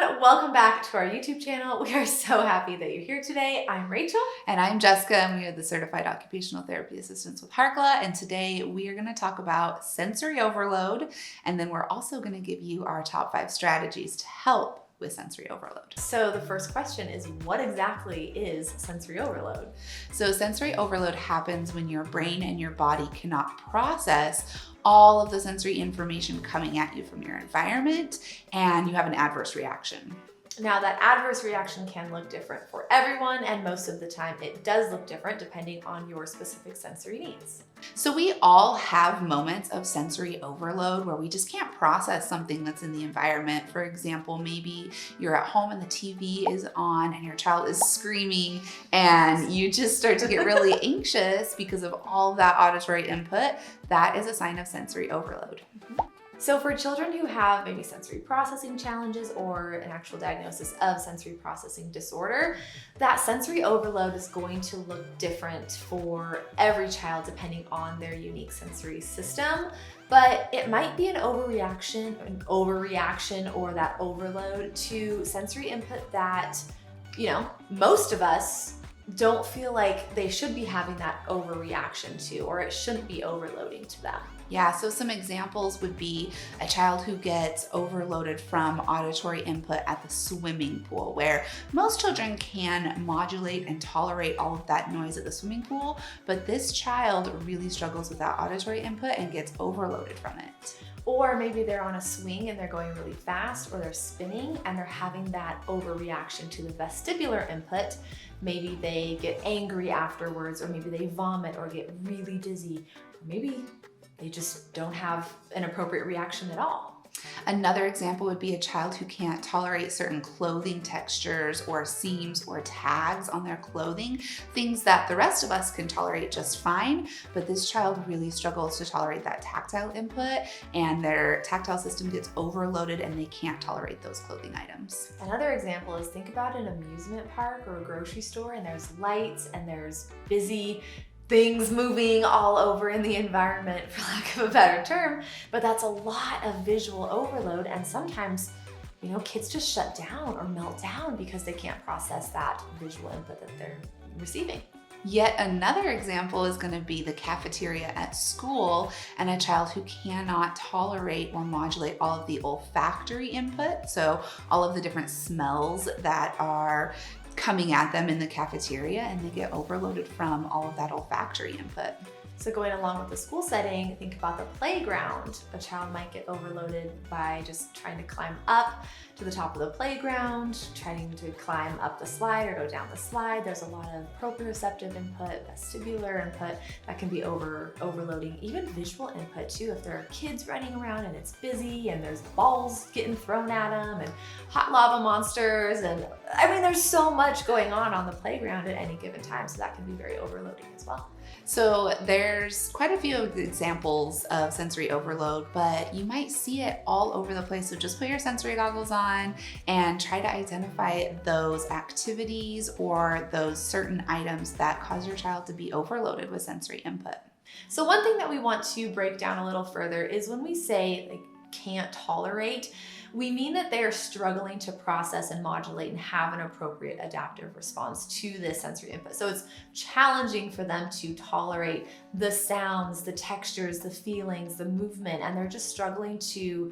everyone, welcome back to our YouTube channel. We are so happy that you're here today. I'm Rachel. And I'm Jessica, and we are the Certified Occupational Therapy Assistants with Harkla. And today we are going to talk about sensory overload, and then we're also going to give you our top 5 strategies to help with sensory overload. So the first question is, what exactly is sensory overload? So sensory overload happens when your brain and your body cannot process all of the sensory information coming at you from your environment, and you have an adverse reaction. Now, that adverse reaction can look different for everyone, and most of the time it does look different depending on your specific sensory needs. So we all have moments of sensory overload where we just can't process something that's in the environment. For example, maybe you're at home and the TV is on and your child is screaming and you just start to get really anxious because of all that auditory input. That is a sign of sensory overload. So for children who have maybe sensory processing challenges or an actual diagnosis of sensory processing disorder, that sensory overload is going to look different for every child depending on their unique sensory system. But it might be an overreaction or that overload to sensory input that, most of us don't feel like they should be having that overreaction to, or it shouldn't be overloading to them. Yeah, so some examples would be a child who gets overloaded from auditory input at the swimming pool, where most children can modulate and tolerate all of that noise at the swimming pool, but this child really struggles with that auditory input and gets overloaded from it. Or maybe they're on a swing and they're going really fast, or they're spinning and they're having that overreaction to the vestibular input. Maybe they get angry afterwards, or maybe they vomit or get really dizzy, or maybe they just don't have an appropriate reaction at all. Another example would be a child who can't tolerate certain clothing textures or seams or tags on their clothing, things that the rest of us can tolerate just fine, but this child really struggles to tolerate that tactile input, and their tactile system gets overloaded and they can't tolerate those clothing items. Another example is, think about an amusement park or a grocery store, and there's lights and there's busy things moving all over in the environment, for lack of a better term, but that's a lot of visual overload, and sometimes, kids just shut down or melt down because they can't process that visual input that they're receiving. Yet another example is going to be the cafeteria at school and a child who cannot tolerate or modulate all of the olfactory input, so all of the different smells that are coming at them in the cafeteria, and they get overloaded from all of that olfactory input. So going along with the school setting, think about the playground. A child might get overloaded by just trying to climb up to the top of the playground, trying to climb up the slide or go down the slide. There's a lot of proprioceptive input, vestibular input that can be overloading, even visual input too. If there are kids running around and it's busy and there's balls getting thrown at them and hot lava monsters, and there's so much going on the playground at any given time, so that can be very overloading as well. So there's quite a few examples of sensory overload, but you might see it all over the place. So just put your sensory goggles on and try to identify those activities or those certain items that cause your child to be overloaded with sensory input. So one thing that we want to break down a little further is when we say can't tolerate, we mean that they are struggling to process and modulate and have an appropriate adaptive response to this sensory input. So it's challenging for them to tolerate the sounds, the textures, the feelings, the movement, and they're just struggling to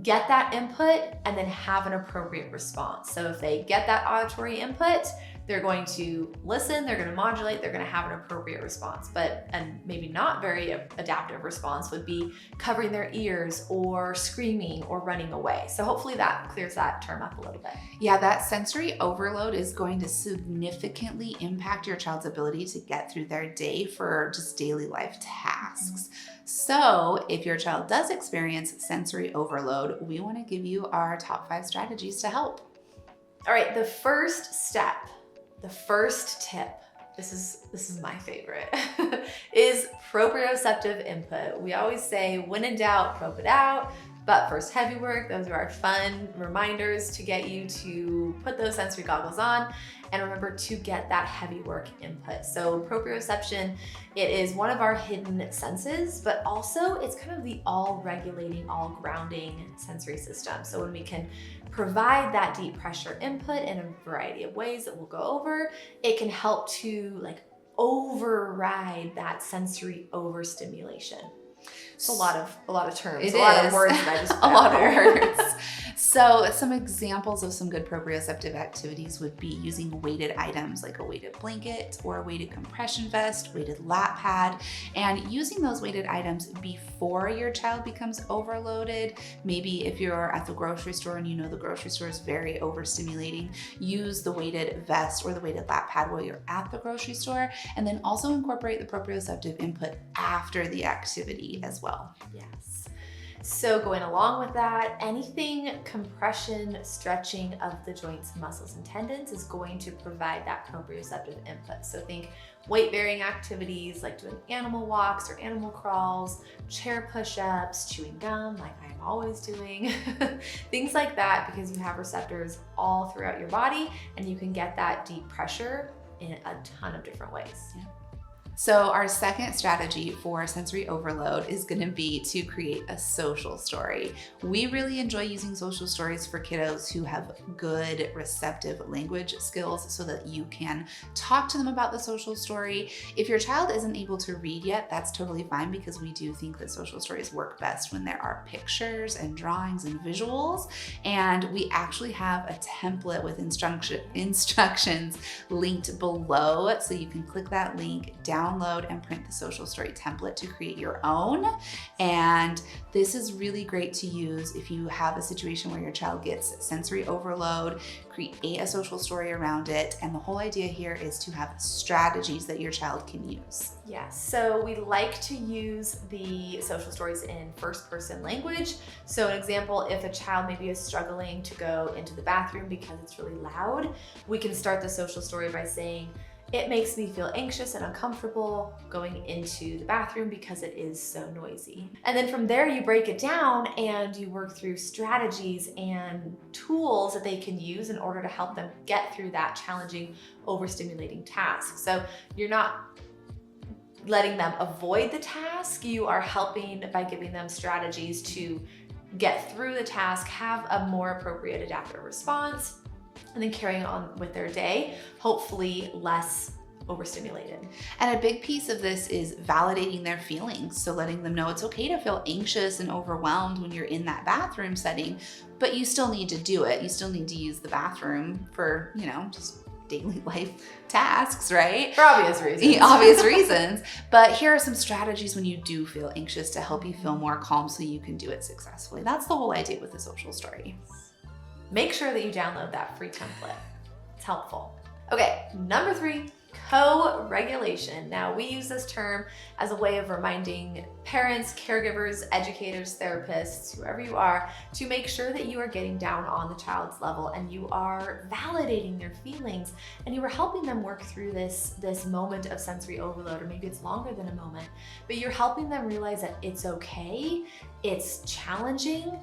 get that input and then have an appropriate response. So if they get that auditory input, they're going to listen, they're going to modulate, they're going to have an appropriate response. But maybe not very adaptive response would be covering their ears or screaming or running away. So hopefully that clears that term up a little bit. Yeah, that sensory overload is going to significantly impact your child's ability to get through their day for just daily life tasks. So if your child does experience sensory overload, we want to give you our top 5 strategies to help. All right, the first step, the first tip, this is my favorite, is proprioceptive input. We always say, when in doubt, prop it out. But first, heavy work. Those are our fun reminders to get you to put those sensory goggles on and remember to get that heavy work input. So proprioception, it is one of our hidden senses, but also it's kind of the all regulating, all grounding sensory system. So when we can provide that deep pressure input in a variety of ways that we'll go over, it can help to like override that sensory overstimulation. It's a lot of terms, a lot of words that I just put a lot out there. of words. So some examples of some good proprioceptive activities would be using weighted items like a weighted blanket or a weighted compression vest, weighted lap pad, and using those weighted items before your child becomes overloaded. Maybe if you're at the grocery store and you know the grocery store is very overstimulating, use the weighted vest or the weighted lap pad while you're at the grocery store, and then also incorporate the proprioceptive input after the activity as well. Yes. So going along with that, anything compression, stretching of the joints, muscles, and tendons is going to provide that proprioceptive input. So think weight-bearing activities like doing animal walks or animal crawls, chair push-ups, chewing gum like I'm always doing, things like that, because you have receptors all throughout your body and you can get that deep pressure in a ton of different ways. Yeah. So our second strategy for sensory overload is going to be to create a social story. We really enjoy using social stories for kiddos who have good receptive language skills so that you can talk to them about the social story. If your child isn't able to read yet, that's totally fine, because we do think that social stories work best when there are pictures and drawings and visuals. And we actually have a template with instructions linked below, so you can click that link, download and print the social story template to create your own. And this is really great to use if you have a situation where your child gets sensory overload. Create a social story around it. And the whole idea here is to have strategies that your child can use. Yes, so we like to use the social stories in first person language. So an example, if a child maybe is struggling to go into the bathroom because it's really loud, we can start the social story by saying, "It makes me feel anxious and uncomfortable going into the bathroom because it is so noisy." And then from there, you break it down and you work through strategies and tools that they can use in order to help them get through that challenging, overstimulating task. So you're not letting them avoid the task, you are helping by giving them strategies to get through the task, have a more appropriate adaptive response, and then carrying on with their day, hopefully less overstimulated. And a big piece of this is validating their feelings. So letting them know it's okay to feel anxious and overwhelmed when you're in that bathroom setting, but you still need to do it. You still need to use the bathroom for, just daily life tasks, right? For obvious reasons. Obvious reasons. But here are some strategies when you do feel anxious to help you feel more calm so you can do it successfully. That's the whole idea with the social story. Make sure that you download that free template. It's helpful. Okay, number 3, co-regulation. Now, we use this term as a way of reminding parents, caregivers, educators, therapists, whoever you are, to make sure that you are getting down on the child's level and you are validating their feelings and you are helping them work through this moment of sensory overload, or maybe it's longer than a moment, but you're helping them realize that it's okay, it's challenging,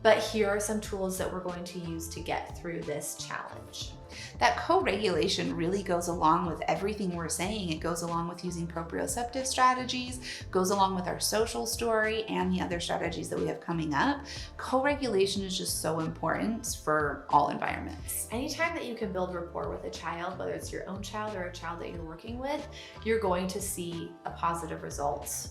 but here are some tools that we're going to use to get through this challenge. That co-regulation really goes along with everything we're saying. It goes along with using proprioceptive strategies, goes along with our social story and the other strategies that we have coming up. Co-regulation is just so important for all environments. Anytime that you can build rapport with a child, whether it's your own child or a child that you're working with, you're going to see a positive results,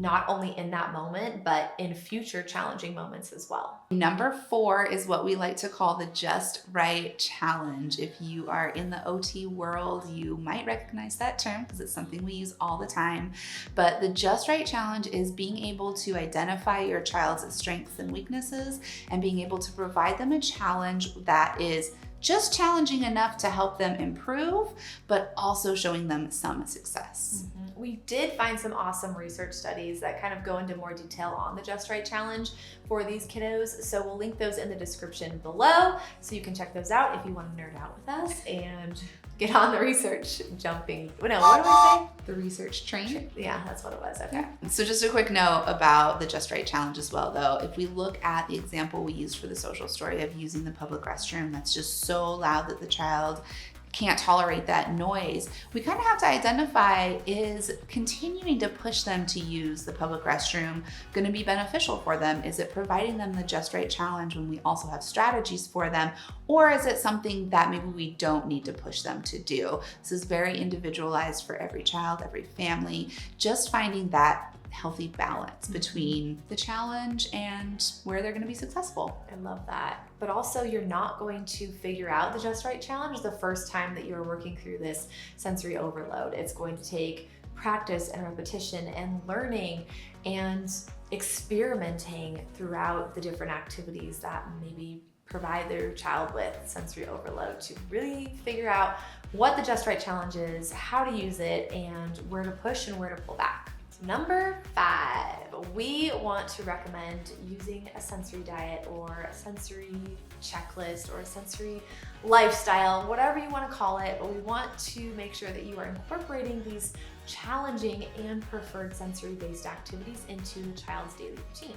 not only in that moment, but in future challenging moments as well. Number 4 is what we like to call the just right challenge. If you are in the OT world, you might recognize that term because it's something we use all the time. But the just right challenge is being able to identify your child's strengths and weaknesses and being able to provide them a challenge that is just challenging enough to help them improve, but also showing them some success. We did find some awesome research studies that kind of go into more detail on the Just Right Challenge. for these kiddos. So we'll link those in the description below so you can check those out if you want to nerd out with us and get on the research jumping. No, what do I say? The research train? Yeah, that's what it was. Okay. So just a quick note about the Just Right Challenge as well, though. If we look at the example we used for the social story of using the public restroom that's just so loud that the child can't tolerate that noise, we kind of have to identify, is continuing to push them to use the public restroom going to be beneficial for them? Is it providing them the Just Right Challenge when we also have strategies for them? Or is it something that maybe we don't need to push them to do? This is very individualized for every child, every family, just finding that healthy balance between the challenge and where they're going to be successful. I love that. But also, you're not going to figure out the Just Right Challenge the first time that you're working through this sensory overload. It's going to take practice and repetition and learning and experimenting throughout the different activities that maybe provide their child with sensory overload to really figure out what the Just Right Challenge is, how to use it, and where to push and where to pull back. Number 5, we want to recommend using a sensory diet or a sensory checklist or a sensory lifestyle, whatever you want to call it, but we want to make sure that you are incorporating these challenging and preferred sensory-based activities into the child's daily routine.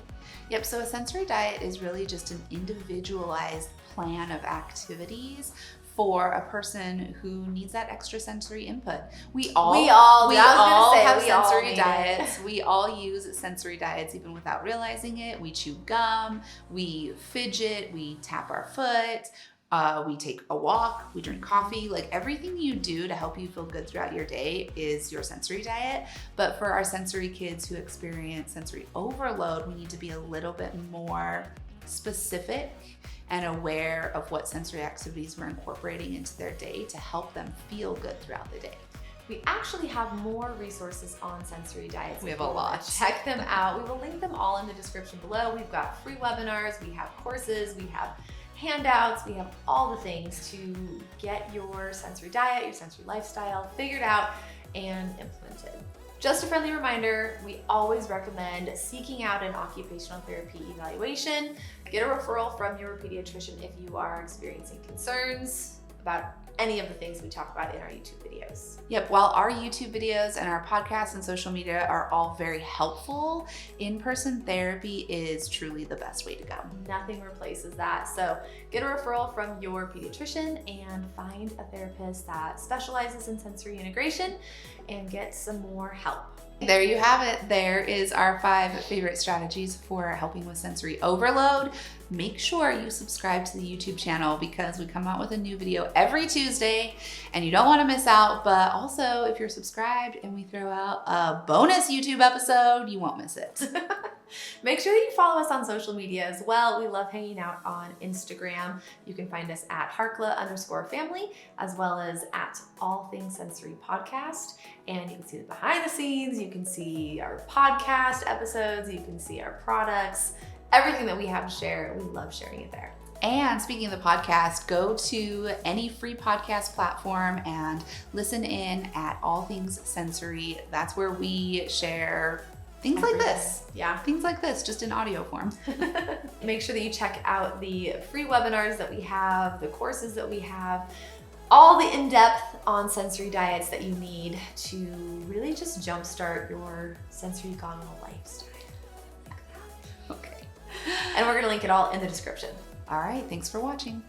Yep, so a sensory diet is really just an individualized plan of activities for a person who needs that extra sensory input. We all have sensory diets. We all use sensory diets even without realizing it. We chew gum, we fidget, we tap our foot, we take a walk, we drink coffee. Like, everything you do to help you feel good throughout your day is your sensory diet. But for our sensory kids who experience sensory overload, we need to be a little bit more specific and aware of what sensory activities we're incorporating into their day to help them feel good throughout the day. We actually have more resources on sensory diets. We have a lot. Check them out. We will link them all in the description below. We've got free webinars, we have courses, we have handouts, we have all the things to get your sensory diet, your sensory lifestyle figured out and implemented. Just a friendly reminder, we always recommend seeking out an occupational therapy evaluation. Get a referral from your pediatrician if you are experiencing concerns about any of the things we talk about in our YouTube videos. Yep, while our YouTube videos and our podcasts and social media are all very helpful, in-person therapy is truly the best way to go. Nothing replaces that. So get a referral from your pediatrician and find a therapist that specializes in sensory integration and get some more help. There you have it. There is our 5 favorite strategies for helping with sensory overload. Make sure you subscribe to the YouTube channel because we come out with a new video every Tuesday and you don't want to miss out. But also, if you're subscribed and we throw out a bonus YouTube episode, you won't miss it. Make sure that you follow us on social media as well. We love hanging out on Instagram. You can find us at Harkla_family, as well as at All Things Sensory Podcast. And you can see the behind the scenes, you can see our podcast episodes, you can see our products, everything that we have to share. We love sharing it there. And speaking of the podcast, go to any free podcast platform and listen in at All Things Sensory. That's where we share things like this. Yeah. Things like this, just in audio form. Make sure that you check out the free webinars that we have, the courses that we have, all the in-depth on sensory diets that you need to really just jumpstart your sensory gonal lifestyle. Okay. And we're gonna link it all in the description. All right, thanks for watching.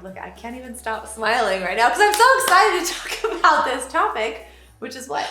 Look, I can't even stop smiling right now because I'm so excited to talk about this topic, which is what?